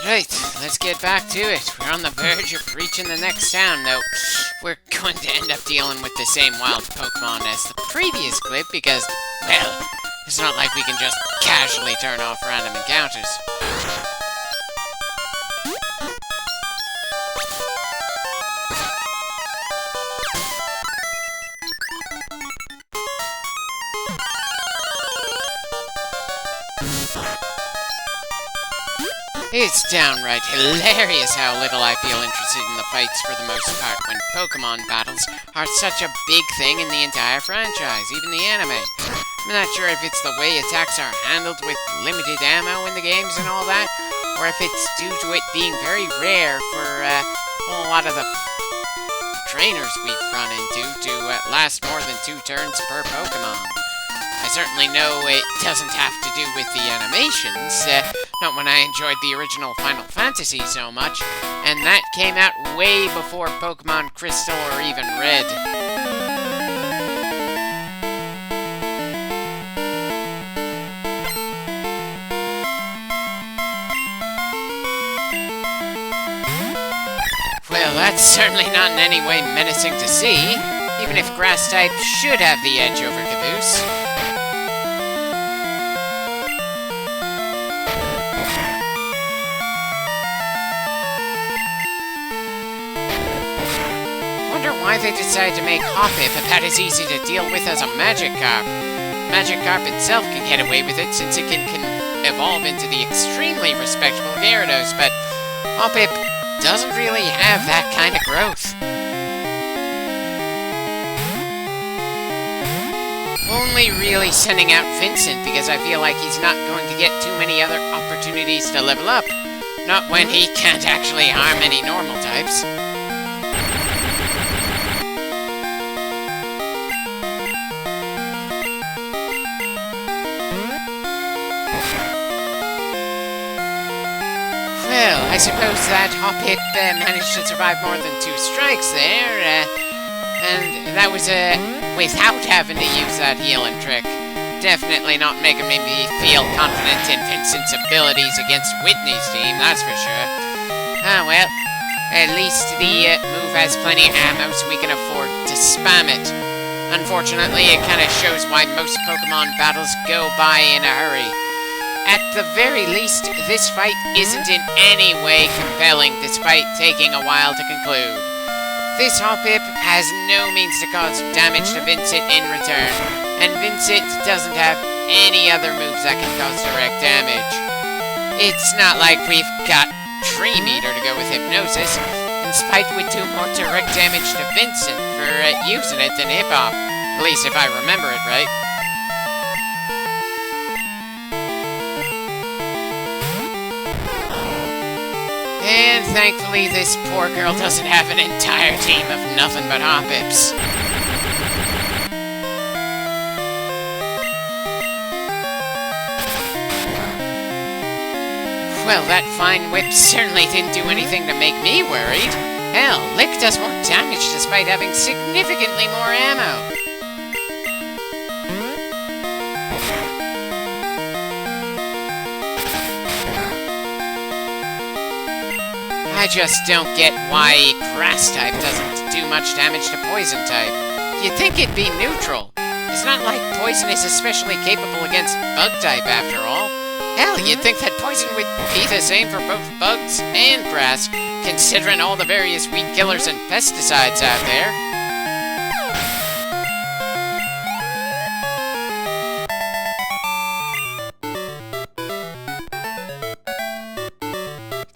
Right, let's get back to it. We're on the verge of reaching the next town, though. We're going to end up dealing with the same wild Pokemon as the previous clip because, well, it's not like we can just casually turn off random encounters. It's downright hilarious how little I feel interested in the fights for the most part when Pokemon battles are such a big thing in the entire franchise, even the anime. I'm not sure if it's the way attacks are handled with limited ammo in the games and all that, or if it's due to it being very rare for a lot of the trainers we've run into to last more than 2 turns per Pokemon. I certainly know it doesn't have to do with the animations, not when I enjoyed the original Final Fantasy so much, and that came out way before Pokemon Crystal or even Red. Well, that's certainly not in any way menacing to see, even if Grass type should have the edge over Caboose. Why they decided to make Hoppip about as easy to deal with as a Magikarp. Magikarp itself can get away with it since it can evolve into the extremely respectable Gyarados, but Hoppip doesn't really have that kind of growth. Only really sending out Vincent because I feel like he's not going to get too many other opportunities to level up. Not when he can't actually harm any normal types. Well, I suppose that Hoppip managed to survive more than 2 strikes there, and that was without having to use that healing trick. Definitely not making me feel confident in Vincent's abilities against Whitney's team, that's for sure. Ah well, at least the move has plenty of ammo so we can afford to spam it. Unfortunately, it kind of shows why most Pokemon battles go by in a hurry. At the very least, this fight isn't in any way compelling, despite taking a while to conclude. This Hoppip has no means to cause damage to Vincent in return, and Vincent doesn't have any other moves that can cause direct damage. It's not like we've got Dream Eater to go with Hypnosis, and Spike would do more direct damage to Vincent for using it than Hip-Hop, at least if I remember it right. And thankfully, this poor girl doesn't have an entire team of nothing but Hoppips. Well, that fine whip certainly didn't do anything to make me worried. Hell, Lick does more damage despite having significantly more ammo. I just don't get why Grass type doesn't do much damage to Poison type. You'd think it'd be neutral. It's not like Poison is especially capable against Bug type after all. Hell, you'd think that Poison would be the same for both Bugs and Grass, considering all the various weed killers and pesticides out there.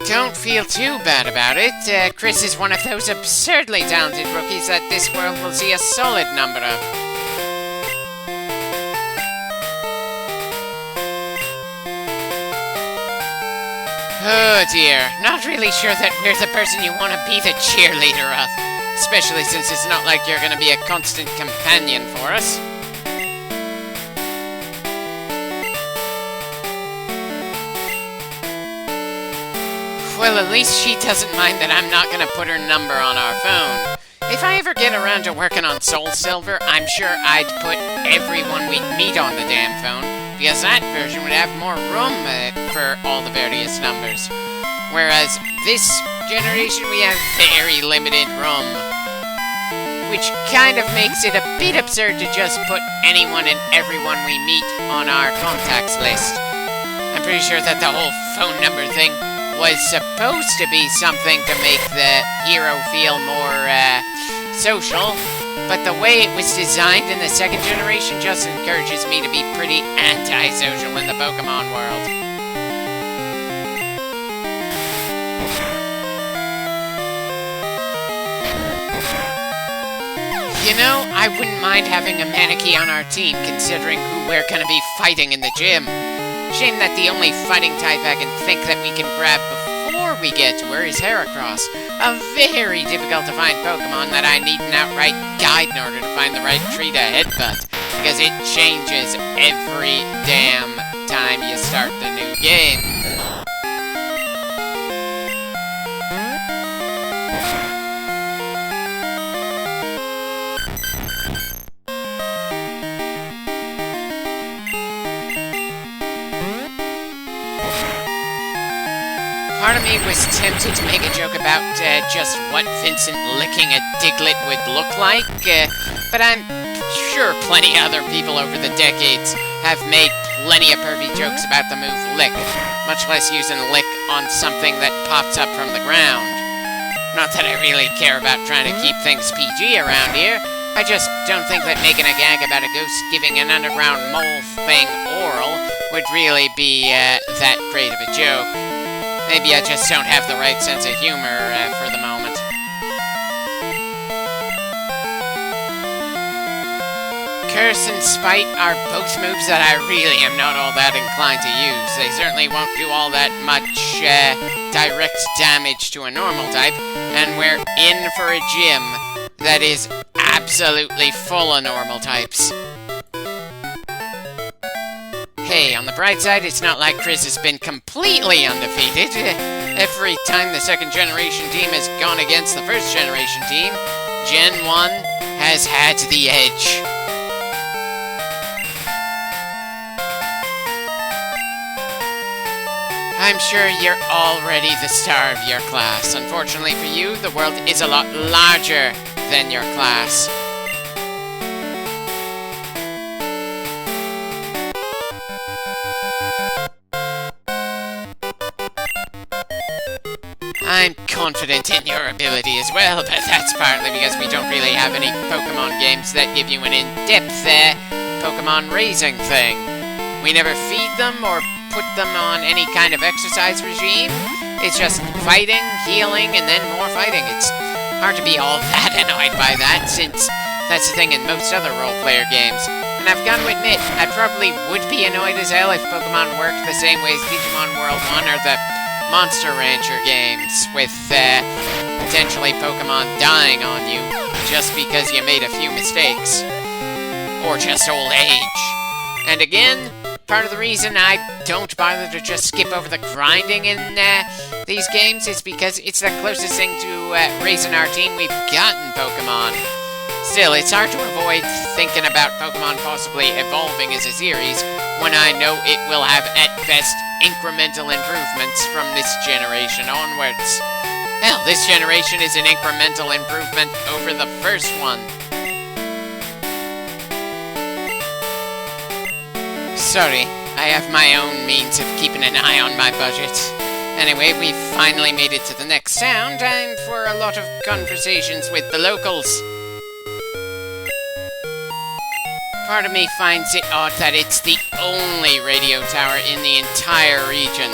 Don't feel too bad about it. Chris is one of those absurdly talented rookies that this world will see a solid number of. Oh dear, not really sure that we're the person you want to be the cheerleader of. Especially since it's not like you're going to be a constant companion for us. Well, at least she doesn't mind that I'm not going to put her number on our phone. If I ever get around to working on Soul Silver, I'm sure I'd put everyone we meet on the damn phone. because that version would have more room for all the various numbers. Whereas this generation, we have very limited room, which kind of makes it a bit absurd to just put anyone and everyone we meet on our contacts list. I'm pretty sure that the whole phone number thing was supposed to be something to make the hero feel more social, but the way it was designed in the second generation just encourages me to be pretty antisocial in the Pokemon world. You know, I wouldn't mind having a Maneki on our team, considering who we're gonna be fighting in the gym. Shame that the only fighting type I can think that we can grab before we get to her is Heracross. A very difficult to find Pokemon that I need an outright guide in order to find the right tree to headbutt, because it changes every damn time you start the new game. Part of me was tempted to make a joke about just what Vincent licking a Diglett would look like, but I'm sure plenty other people over the decades have made plenty of pervy jokes about the move lick, much less using lick on something that pops up from the ground. Not that I really care about trying to keep things PG around here, I just don't think that making a gag about a ghost giving an underground mole thing oral would really be that great of a joke. Maybe I just don't have the right sense of humor for the moment. Curse and Spite are both moves that I really am not all that inclined to use. They certainly won't do all that much direct damage to a normal type, and we're in for a gym that is absolutely full of normal types. Hey, on the bright side, it's not like Chris has been completely undefeated. Every time the second generation team has gone against the first generation team, Gen 1 has had the edge. I'm sure you're already the star of your class. Unfortunately for you, the world is a lot larger than your class. I'm confident in your ability as well, but that's partly because we don't really have any Pokemon games that give you an in-depth Pokemon raising thing. We never feed them or put them on any kind of exercise regime. It's just fighting, healing, and then more fighting. It's hard to be all that annoyed by that, since that's the thing in most other role-player games. And I've got to admit, I probably would be annoyed as hell if Pokemon worked the same way as Digimon World 1 or the Monster Rancher games, with potentially Pokemon dying on you just because you made a few mistakes. Or just old age. And again, part of the reason I don't bother to just skip over the grinding in these games is because it's the closest thing to raising our team we've gotten Pokemon. Still, it's hard to avoid thinking about Pokemon possibly evolving as a series when I know it will have, at best, incremental improvements from this generation onwards. Hell, this generation is an incremental improvement over the first one. Sorry, I have my own means of keeping an eye on my budget. Anyway, we've finally made it to the next town. Time for a lot of conversations with the locals. Part of me finds it odd that it's the only radio tower in the entire region.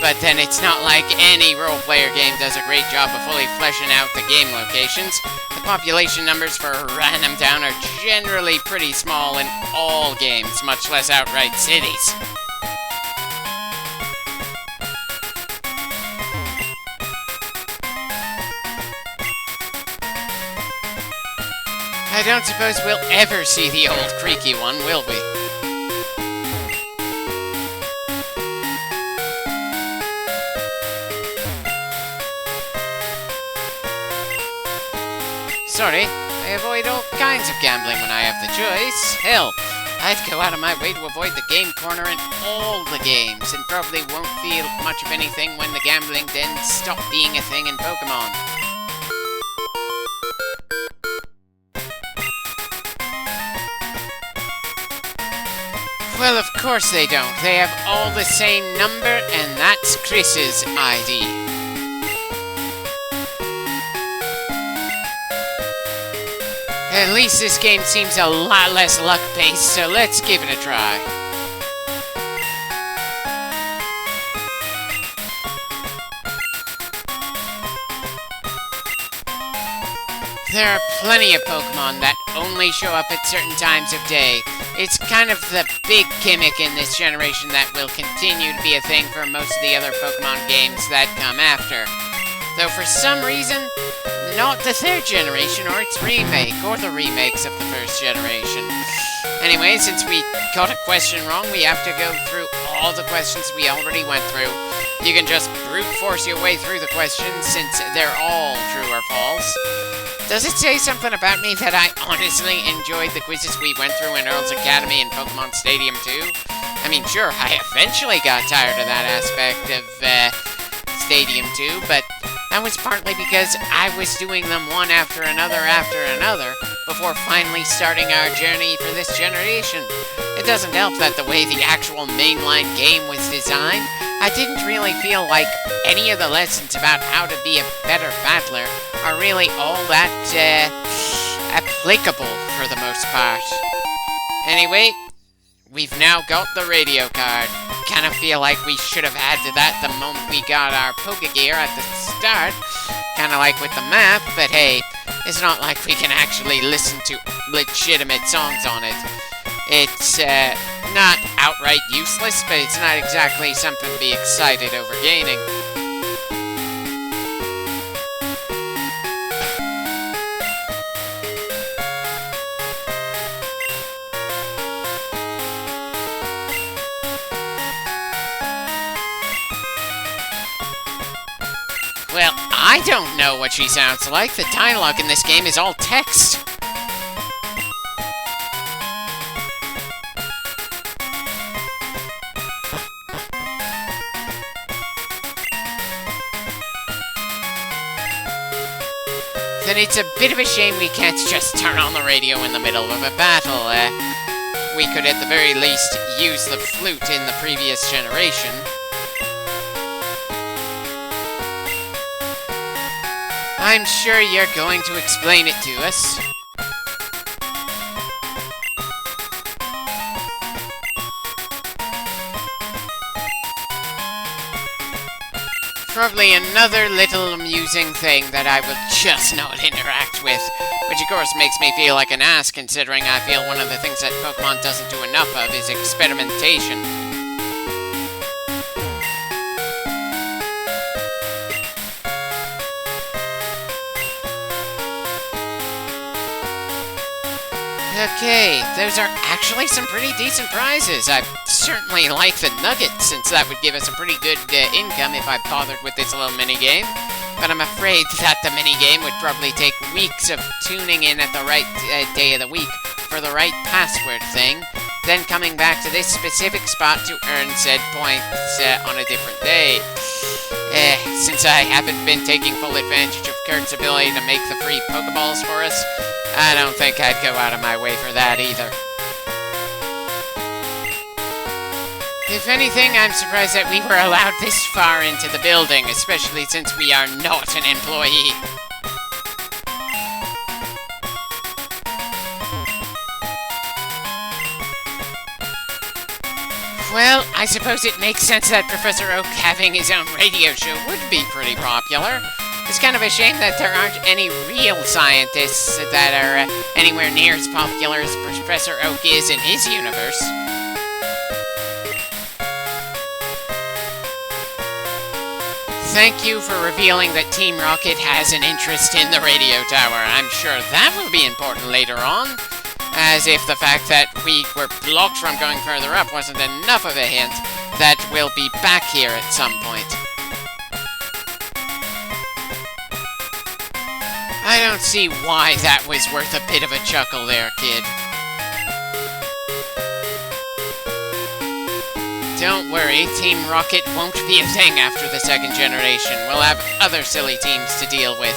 But then it's not like any role-player game does a great job of fully fleshing out the game locations. The population numbers for a random town are generally pretty small in all games, much less outright cities. I don't suppose we'll ever see the old creaky one, will we? Sorry, I avoid all kinds of gambling when I have the choice. Hell, I'd go out of my way to avoid the game corner in all the games, and probably won't feel much of anything when the gambling den stop being a thing in Pokemon. Well, of course they don't. They have all the same number, and that's Chris's ID. At least this game seems a lot less luck-based, so let's give it a try. There are plenty of Pokemon that only show up at certain times of day. It's kind of the big gimmick in this generation that will continue to be a thing for most of the other Pokemon games that come after. Though for some reason, not the third generation or its remake, or the remakes of the first generation. Anyway, since we got a question wrong, we have to go through all the questions we already went through. You can just brute force your way through the questions since they're all true or false. Does it say something about me that I honestly enjoyed the quizzes we went through in Earl's Academy and Pokemon Stadium 2? I mean, sure, I eventually got tired of that aspect of Stadium 2, but that was partly because I was doing them one after another before finally starting our journey for this generation. It doesn't help that the way the actual mainline game was designed, I didn't really feel like any of the lessons about how to be a better battler are really all that applicable for the most part. Anyway, we've now got the radio card. Kind of feel like we should have added that the moment we got our Pokegear at the start. Kind of like with the map, but hey, it's not like we can actually listen to legitimate songs on it. It's not outright useless, but it's not exactly something to be excited over gaining. Well, I don't know what she sounds like. The dialogue in this game is all text. Then it's a bit of a shame we can't just turn on the radio in the middle of a battle. We could at the very least use the flute in the previous generation. I'm sure you're going to explain it to us. Probably another little amusing thing that I will just not interact with, which of course makes me feel like an ass considering I feel one of the things that Pokemon doesn't do enough of is experimentation. Okay, those are actually some pretty decent prizes. I certainly like the nuggets, since that would give us a pretty good income if I bothered with this little mini-game. But I'm afraid that the mini-game would probably take weeks of tuning in at the right day of the week for the right password thing, then coming back to this specific spot to earn said points on a different day. Since I haven't been taking full advantage of Kurt's ability to make the free Pokeballs for us, I don't think I'd go out of my way for that either. If anything, I'm surprised that we were allowed this far into the building, especially since we are not an employee. Well, I suppose it makes sense that Professor Oak having his own radio show would be pretty popular. It's kind of a shame that there aren't any real scientists that are anywhere near as popular as Professor Oak is in his universe. Thank you for revealing that Team Rocket has an interest in the radio tower. I'm sure that will be important later on. As if the fact that we were blocked from going further up wasn't enough of a hint that we'll be back here at some point. I don't see why that was worth a bit of a chuckle there, kid. Don't worry, Team Rocket won't be a thing after the second generation. We'll have other silly teams to deal with.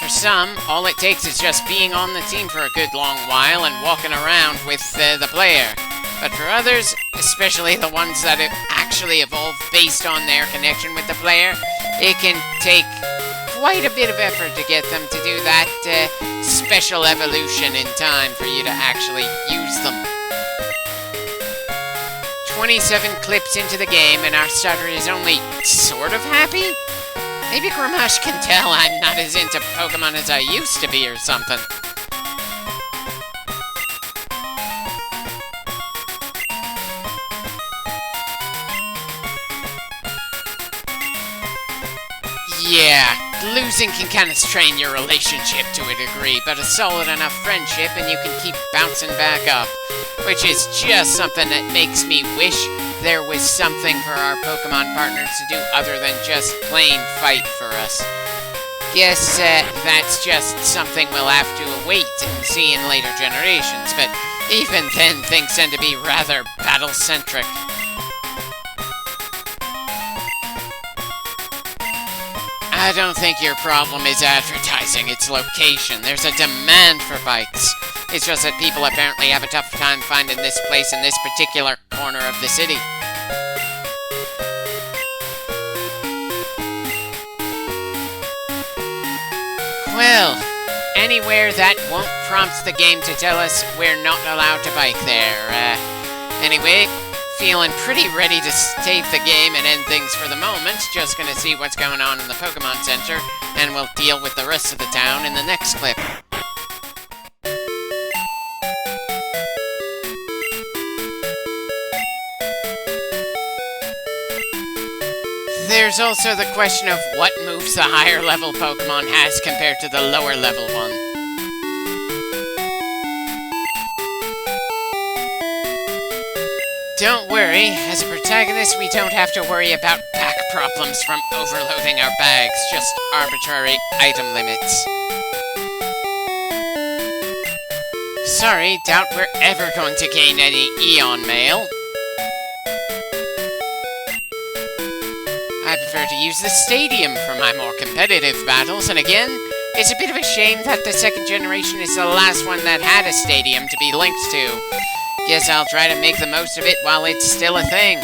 For some, all it takes is just being on the team for a good long while and walking around with the player. But for others, especially the ones that actually evolve based on their connection with the player, it can take quite a bit of effort to get them to do that special evolution in time for you to actually use them. 27 clips into the game and our starter is only sort of happy? Maybe Gramash can tell I'm not as into Pokemon as I used to be or something. Yeah, losing can kind of strain your relationship to a degree, but a solid enough friendship and you can keep bouncing back up. Which is just something that makes me wish there was something for our Pokemon partners to do other than just plain fight for us. Guess that's just something we'll have to await and see in later generations, but even then things tend to be rather battle-centric. I don't think your problem is advertising its location. There's a demand for bikes. It's just that people apparently have a tough time finding this place in this particular corner of the city. Well, anywhere that won't prompt the game to tell us we're not allowed to bike there. Anyway, feeling pretty ready to save the game and end things for the moment. Just gonna see what's going on in the Pokemon Center, and we'll deal with the rest of the town in the next clip. There's also the question of what moves the higher level Pokemon has compared to the lower level one. Don't worry, as a protagonist we don't have to worry about back problems from overloading our bags, just arbitrary item limits. Sorry, doubt we're ever going to gain any Eon Mail. I prefer to use the stadium for my more competitive battles, and again, it's a bit of a shame that the second generation is the last one that had a stadium to be linked to. Guess I'll try to make the most of it while it's still a thing.